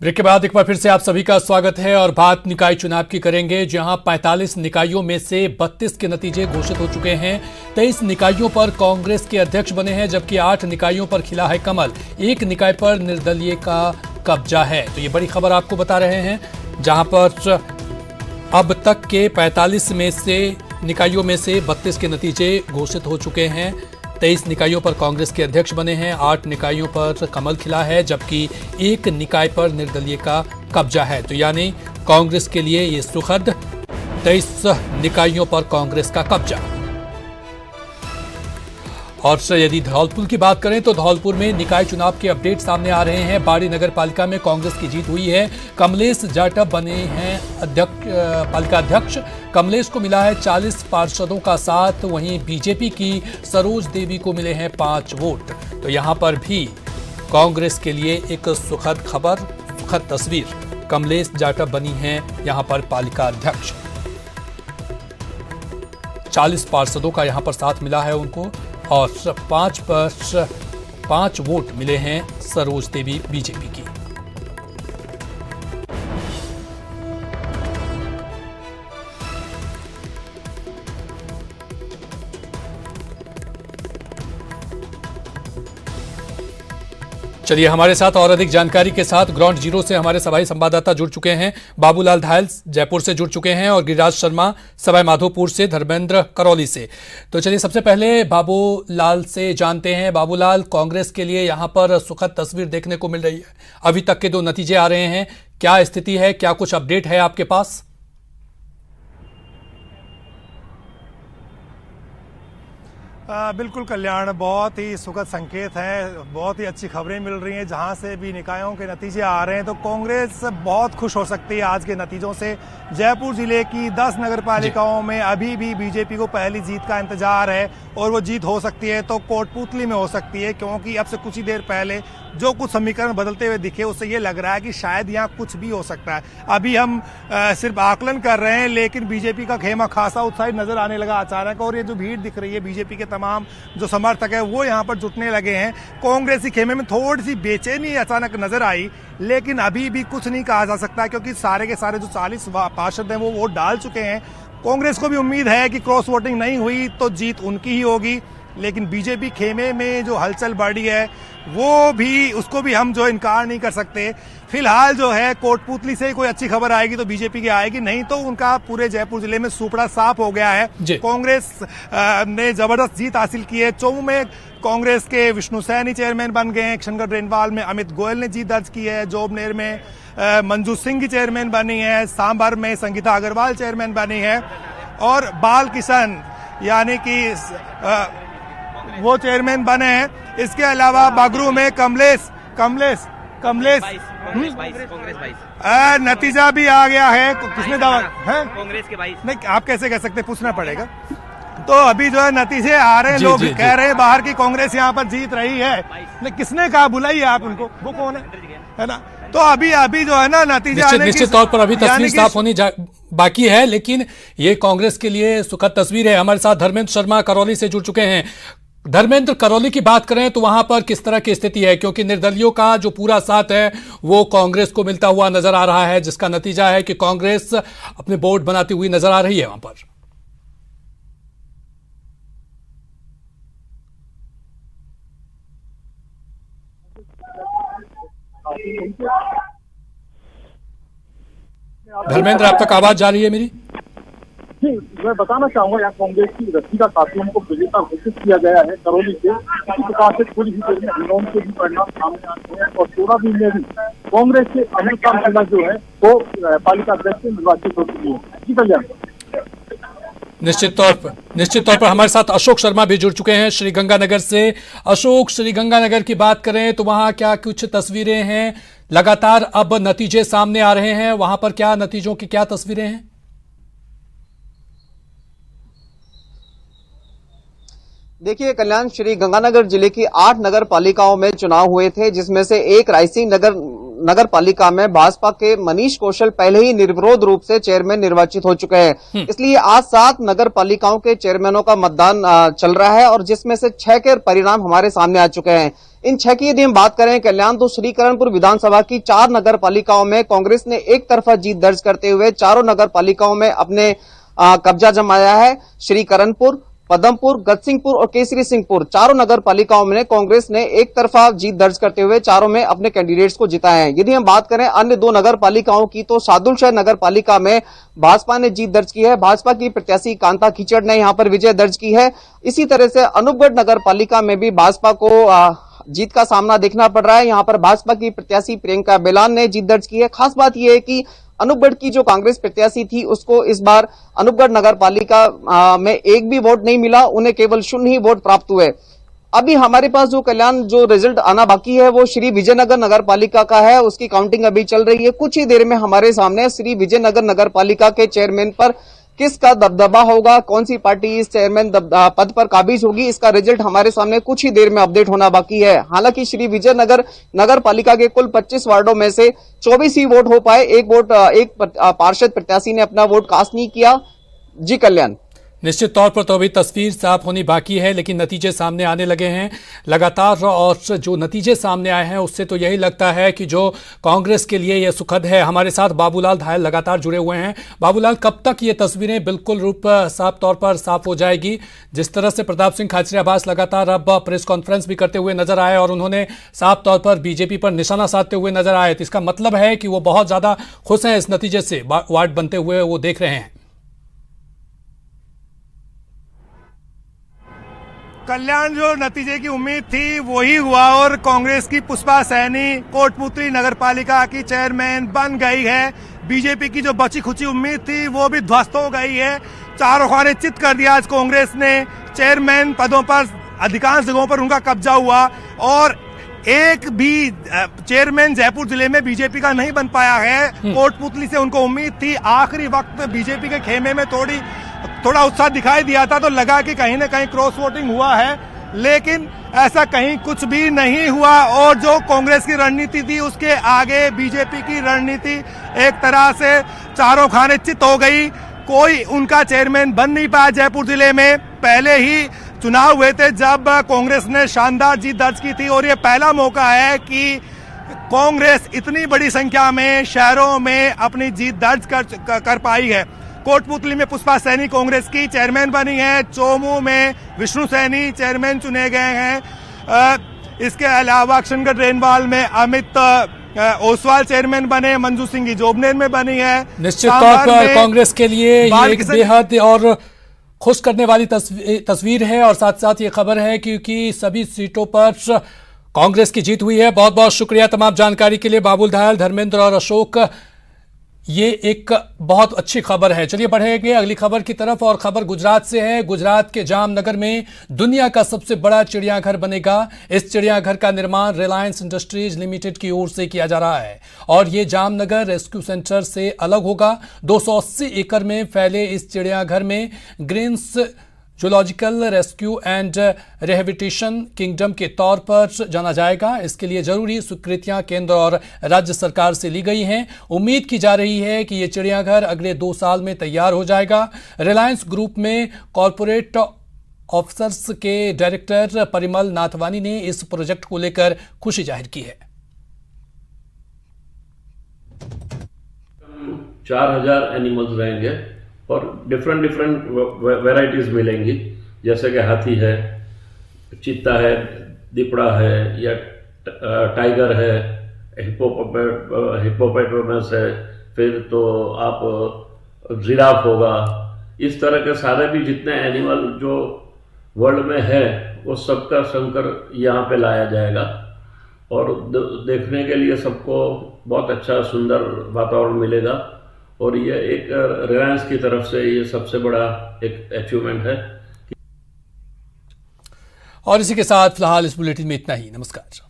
Break के बाद एक बार फिर से आप सभी का स्वागत है और बात निकाय चुनाव की करेंगे, जहां 45 निकायों में से 32 के नतीजे घोषित हो चुके हैं। 23 निकायों पर कांग्रेस के अध्यक्ष बने हैं, जबकि 8 निकायों पर खिला है कमल। एक निकाय पर निर्दलीय का कब्जा है। तो ये बड़ी खबर आपको बता रहे हैं, जहां पर अब तक के 45 में से निकायों में से 32 के नतीजे घोषित हो चुके हैं। 23 निकायों पर कांग्रेस के अध्यक्ष बने हैं, 8 निकायों पर कमल खिला है, जबकि एक निकाय पर निर्दलीय का कब्जा है। तो यानी कांग्रेस के लिए ये सुखद 23 निकायों पर कांग्रेस का कब्जा। और यदि धौलपुर की बात करें तो धौलपुर में निकाय चुनाव के अपडेट सामने आ रहे हैं। बाड़ी नगर पालिका में कांग्रेस की जीत हुई है। कमलेश जाटव बने हैं पालिका अध्यक्ष। कमलेश को मिला है 40 पार्षदों का साथ। वहीं बीजेपी की सरोज देवी को मिले हैं 5 वोट। तो यहां पर भी कांग्रेस के लिए एक सुखद खबर, सुखद तस्वीर। कमलेश जाटव बनी हैं यहां पर पालिका अध्यक्ष। 40 पार्षदों का यहां पर साथ मिला है उनको और 5 वोट मिले हैं सरोज देवी बीजेपी की। चलिए, हमारे साथ और अधिक जानकारी के साथ ग्राउंड जीरो से हमारे सभाई संवाददाता जुड़ चुके हैं। बाबूलाल धायल जयपुर से जुड़ चुके हैं और गिरिराज शर्मा सवाई माधोपुर से, धर्मेंद्र करौली से। तो चलिए, सबसे पहले बाबूलाल से जानते हैं। बाबूलाल, कांग्रेस के लिए यहां पर सुखद तस्वीर देखने को मिल रही है। अभी तक के 2 नतीजे आ रहे हैं, क्या स्थिति है, क्या कुछ अपडेट है आपके पास? बिल्कुल कल्याण, बहुत ही सुखद संकेत है, बहुत ही अच्छी खबरें मिल रही हैं। जहां से भी निकायों के नतीजे आ रहे हैं तो कांग्रेस बहुत खुश हो सकती है आज के नतीजों से। जयपुर जिले की 10 नगर पालिकाओं में अभी भी बीजेपी को पहली जीत का इंतजार है और वो जीत हो सकती है तो कोटपूतली में हो सकती है, क्योंकि अब से कुछ ही देर पहले जो कुछ समीकरण बदलते हुए दिखे उससे ये लग रहा है कि शायद यहाँ कुछ भी हो सकता है। अभी हम सिर्फ आकलन कर रहे हैं, लेकिन बीजेपी का खेमा खासा उत्साहित नजर आने लगा अचानक। और ये जो भीड़ दिख रही है, बीजेपी के तमाम जो समर्थक है वो यहाँ पर जुटने लगे हैं। कांग्रेसी खेमे में थोड़ी सी बेचैनी अचानक नजर आई, लेकिन अभी भी कुछ नहीं कहा जा सकता, क्योंकि सारे के सारे जो 40 पार्षद हैं वो वोट डाल चुके हैं। कांग्रेस को भी उम्मीद है कि क्रॉस वोटिंग नहीं हुई तो जीत उनकी ही होगी, लेकिन बीजेपी खेमे में जो हलचल बढ़ी है वो भी, उसको भी हम जो इनकार नहीं कर सकते। फिलहाल जो है कोटपूतली से कोई अच्छी खबर आएगी तो बीजेपी की आएगी, नहीं तो उनका पूरे जयपुर जिले में सुपड़ा साफ हो गया है। कांग्रेस ने जबरदस्त जीत हासिल की है। चौमू में कांग्रेस के विष्णु सैनी चेयरमैन बन गए हैं। किशनगढ़ रेनवाल में अमित गोयल ने जीत दर्ज की है। जोबनेर में मंजू सिंह की चेयरमैन बनी है। सांभर में संगीता अग्रवाल चेयरमैन बनी है और बाल किशन यानी कि वो चेयरमैन बने हैं। इसके अलावा बागरू में कमलेश नतीजा भी आ गया है। किसने दावा है? कांग्रेस के 22। नहीं, आप कैसे कह सकते, पूछना पड़ेगा। तो अभी जो है नतीजे आ रहे हैं, लोग कह रहे हैं बाहर की कांग्रेस यहाँ पर जीत रही है। नहीं, किसने कहा? बुलाइए आप उनको, वो कौन है ना? तो अभी जो है ना नतीजा निश्चित तौर पर अभी तस्वीर साफ होनी बाकी है, लेकिन ये कांग्रेस के लिए सुखद तस्वीर है। हमारे साथ धर्मेंद्र शर्मा करौली से जुड़ चुके हैं। धर्मेंद्र, करौली की बात करें तो वहां पर किस तरह की स्थिति है, क्योंकि निर्दलियों का जो पूरा साथ है वो कांग्रेस को मिलता हुआ नजर आ रहा है, जिसका नतीजा है कि कांग्रेस अपने बोर्ड बनाती हुई नजर आ रही है वहां पर। धर्मेंद्र, आप तक आवाज जा रही है मेरी? जी, मैं बताना चाहूंगा, यहाँ कांग्रेस की रसीदा साथियों को विजेता घोषित किया गया है करौली से। इसी प्रकार से थोड़ी ही देर में हिंडौन के भी परिणाम सामने आते हैं और चौरावी में भी कांग्रेस के अमिताभ सिन्हा जो है वो पालिका अध्यक्ष निर्वाचित हो चुकी है। जी कल्याण। निश्चित तौर पर हमारे साथ अशोक शर्मा भी जुड़ चुके हैं श्रीगंगानगर से। अशोक, श्रीगंगानगर की बात करें तो वहां क्या कुछ तस्वीरें हैं? लगातार अब नतीजे सामने आ रहे हैं, वहां पर क्या नतीजों की क्या तस्वीरें हैं? देखिए कल्याण, श्रीगंगानगर जिले की 8 नगर पालिकाओं में चुनाव हुए थे, जिसमें से एक रायसिंह नगर पालिका में भाजपा के मनीष कौशल पहले ही निर्विरोध रूप से चेयरमैन निर्वाचित हो चुके हैं। इसलिए आज 7 नगर पालिकाओं के चेयरमैनों का मतदान चल रहा है और जिसमें से 6 के परिणाम हमारे सामने आ चुके हैं। इन 6 की यदि हम बात करें कल्याण, तो श्रीकरणपुर विधानसभा की 4 नगर पालिकाओं में कांग्रेस ने एक तरफा जीत दर्ज करते हुए चारों नगर पालिकाओं में अपने कब्जा जमाया है। श्रीकरणपुर, पदमपुर, गजसिंहपुर और केसरी सिंहपुर चारों नगर पालिकाओं में कांग्रेस ने एक तरफा जीत दर्ज करते हुए चारों में अपने कैंडिडेट्स को जिताया है। यदि हम बात करें अन्य 2 नगर पालिकाओं की, तो सादुलशहर नगर पालिका में भाजपा ने जीत दर्ज की है। भाजपा की प्रत्याशी कांता कीचड़ ने यहां पर विजय दर्ज की है। इसी तरह से अनूपगढ़ नगर पालिका में भी भाजपा को जीत का सामना देखना पड़ रहा है। यहां पर भाजपा की प्रत्याशी प्रियंका बेलान ने जीत दर्ज की है। खास बात यह है कि अनूपगढ़ की जो कांग्रेस प्रत्याशी थी उसको इस बार अनूपगढ़ नगर पालिका में एक भी वोट नहीं मिला, उन्हें केवल 0 ही वोट प्राप्त हुए। अभी हमारे पास जो कल्याण जो रिजल्ट आना बाकी है वो श्री विजयनगर नगर पालिका का है, उसकी काउंटिंग अभी चल रही है। कुछ ही देर में हमारे सामने श्री विजयनगर नगर पालिका के चेयरमैन पर किसका दबदबा होगा, कौन सी पार्टी इस चेयरमैन पद पर काबिज होगी, इसका रिजल्ट हमारे सामने कुछ ही देर में अपडेट होना बाकी है। हालांकि श्री विजयनगर नगर पालिका के कुल 25 वार्डों में से 24 ही वोट हो पाए। एक पार्षद प्रत्याशी ने अपना वोट कास्ट नहीं किया। जी कल्याण। निश्चित तौर पर तो अभी तस्वीर साफ होनी बाकी है, लेकिन नतीजे सामने आने लगे हैं लगातार, और जो नतीजे सामने आए हैं उससे तो यही लगता है कि जो कांग्रेस के लिए यह सुखद है। हमारे साथ बाबूलाल धायल लगातार जुड़े हुए हैं। बाबूलाल, कब तक ये तस्वीरें बिल्कुल रूप साफ तौर पर साफ हो जाएगी? जिस तरह से प्रताप सिंह खाचरियावास लगातार अब प्रेस कॉन्फ्रेंस भी करते हुए नजर आए और उन्होंने साफ तौर पर बीजेपी पर निशाना साधते हुए नजर आए, तो इसका मतलब है कि वो बहुत ज्यादा खुश हैं इस नतीजे से, वार्ड बनते हुए वो देख रहे हैं। कल्याण, जो नतीजे की उम्मीद थी वही हुआ और कांग्रेस की पुष्पा सैनी कोटपुतली नगर पालिका की चेयरमैन बन गई है। बीजेपी की जो बची खुची उम्मीद थी वो भी ध्वस्त हो गई है। चारों खाने चित कर दिया आज कांग्रेस ने। चेयरमैन पदों पर अधिकांश जगहों पर उनका कब्जा हुआ और एक भी चेयरमैन जयपुर जिले में बीजेपी का नहीं बन पाया है। कोटपुतली से उनको उम्मीद थी, आखिरी वक्त बीजेपी के खेमे में थोड़ा उत्साह दिखाई दिया था, तो लगा कि कहीं ना कहीं क्रॉस वोटिंग हुआ है, लेकिन ऐसा कहीं कुछ भी नहीं हुआ। और जो कांग्रेस की रणनीति थी उसके आगे बीजेपी की रणनीति एक तरह से चारों खाने चित हो गई। कोई उनका चेयरमैन बन नहीं पाया जयपुर जिले में। पहले ही चुनाव हुए थे जब कांग्रेस ने शानदार जीत दर्ज की थी और ये पहला मौका है कि कांग्रेस इतनी बड़ी संख्या में शहरों में अपनी जीत दर्ज कर पाई है। कोटपुतली में पुष्पा सैनी कांग्रेस की चेयरमैन बनी है। चोमू में विष्णु सैनी चेयरमैन चुने गए हैं। इसके अलावा किशनगढ़ रेनवाल में अमित ओसवाल चेयरमैन बने, मंजू सिंह जोबनेर में बनी है। निश्चित तौर पर कांग्रेस के लिए ये एक बेहद और खुश करने वाली तस्वीर है और साथ साथ ये खबर है क्योंकि सभी सीटों पर कांग्रेस की जीत हुई है। बहुत बहुत शुक्रिया तमाम जानकारी के लिए बाबूल धायल, धर्मेंद्र और अशोक। ये एक बहुत अच्छी खबर है। चलिए बढ़ेंगे अगली खबर की तरफ और खबर गुजरात से है। गुजरात के जामनगर में दुनिया का सबसे बड़ा चिड़ियाघर बनेगा। इस चिड़ियाघर का निर्माण रिलायंस इंडस्ट्रीज लिमिटेड की ओर से किया जा रहा है और ये जामनगर रेस्क्यू सेंटर से अलग होगा। 280 एकड़ में फैले इस चिड़ियाघर में Greens zoological rescue and rehabilitation kingdom के तौर पर जाना जाएगा। इसके लिए जरूरी स्वीकृतियां केंद्र और राज्य सरकार से ली गई हैं। उम्मीद की जा रही है कि ये चिड़ियाघर अगले 2 साल में तैयार हो जाएगा। रिलायंस ग्रुप में कॉरपोरेट ऑफिसर्स के डायरेक्टर परिमल नाथवानी ने इस प्रोजेक्ट को लेकर खुशी जाहिर की है। 4000 एनिमल्स रहेंगे और डिफरेंट वैरायटीज मिलेंगी, जैसे कि हाथी है, चीता है, दिपड़ा है या टाइगर है, हिप्पोपोटामस है, फिर तो आप जिराफ होगा। इस तरह के सारे भी जितने एनिमल जो वर्ल्ड में है वो सबका संकर यहाँ पे लाया जाएगा और देखने के लिए सबको बहुत अच्छा सुंदर वातावरण मिलेगा। और ये एक रिलायंस की तरफ से ये सबसे बड़ा एक अचीवमेंट है। और इसी के साथ फिलहाल इस बुलेटिन में इतना ही। नमस्कार।